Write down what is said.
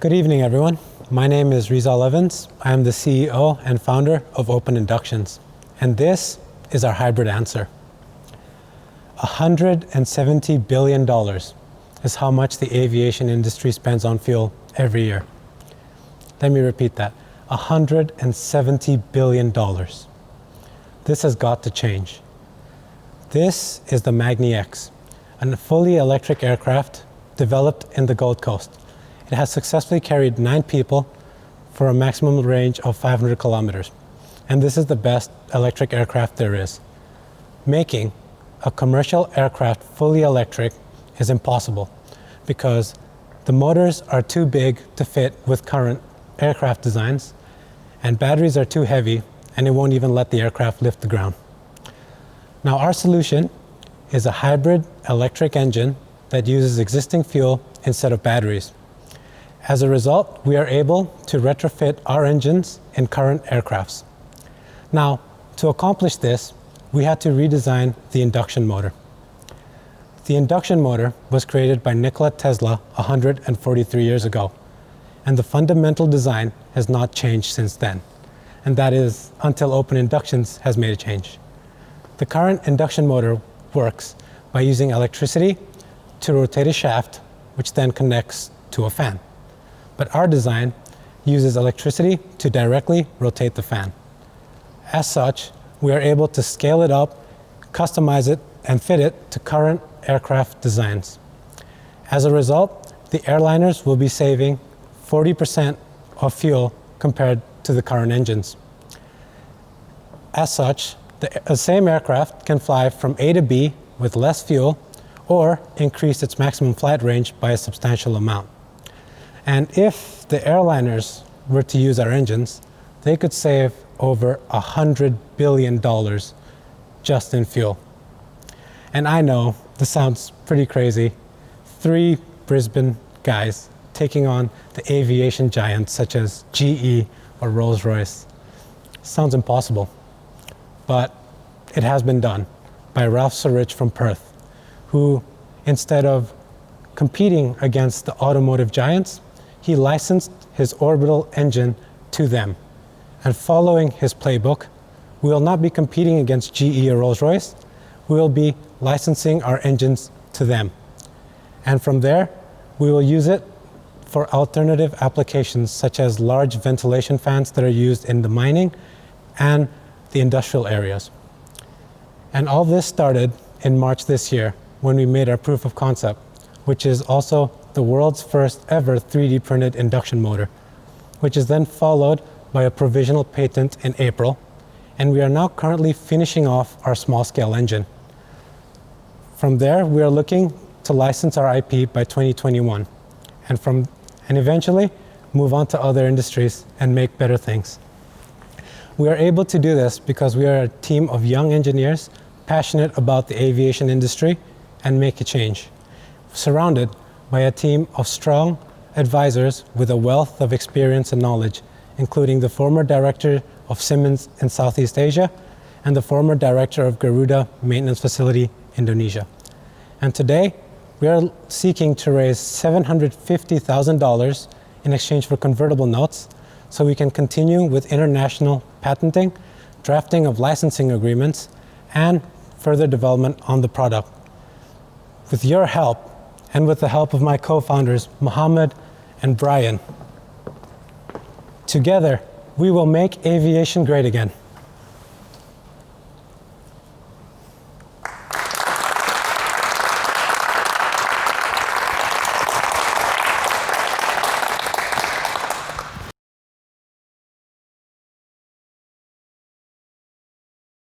Good evening, everyone. My name is Rizal Evans. I am the CEO and founder of Open Inductions, and this is our hybrid answer. $170 billion is how much the aviation industry spends on fuel every year. Let me repeat that, $170 billion. This has got to change. This is the Magni X, a fully electric aircraft developed in the Gold Coast. It has successfully carried 9 people for a maximum range of 500 kilometers. And this is the best electric aircraft there is. Making a commercial aircraft fully electric is impossible because the motors are too big to fit with current aircraft designs, and batteries are too heavy, and it won't even let the aircraft lift the ground. Now, our solution is a hybrid electric engine that uses existing fuel instead of batteries. As a result, we are able to retrofit our engines in current aircrafts. Now, to accomplish this, we had to redesign the induction motor. The induction motor was created by Nikola Tesla 143 years ago, and the fundamental design has not changed since then, and that is until Open Inductions has made a change. The current induction motor works by using electricity to rotate a shaft, which then connects to a fan. But our design uses electricity to directly rotate the fan. As such, we are able to scale it up, customize it, and fit it to current aircraft designs. As a result, the airliners will be saving 40% of fuel compared to the current engines. As such, the same aircraft can fly from A to B with less fuel or increase its maximum flight range by a substantial amount. And if the airliners were to use our engines, they could save over $100 billion just in fuel. And I know this sounds pretty crazy. 3 Brisbane guys taking on the aviation giants such as GE or Rolls-Royce. Sounds impossible, but it has been done by Ralph Surich from Perth, who, instead of competing against the automotive giants, he licensed his orbital engine to them. And following his playbook, we will not be competing against GE or Rolls-Royce, we will be licensing our engines to them. And from there, we will use it for alternative applications such as large ventilation fans that are used in the mining and the industrial areas. And all this started in March this year when we made our proof of concept, which is also the world's first ever 3D printed induction motor, which is then followed by a provisional patent in April, and we are now currently finishing off our small scale engine. From there, we are looking to license our IP by 2021, and eventually move on to other industries and make better things. We are able to do this because we are a team of young engineers passionate about the aviation industry and make a change, surrounded by a team of strong advisors with a wealth of experience and knowledge, including the former director of Siemens in Southeast Asia and the former director of Garuda Maintenance Facility, Indonesia. And today, we are seeking to raise $750,000 in exchange for convertible notes so we can continue with international patenting, drafting of licensing agreements, and further development on the product. With your help, and with the help of my co-founders, Mohammed and Brian, together, we will make aviation great again.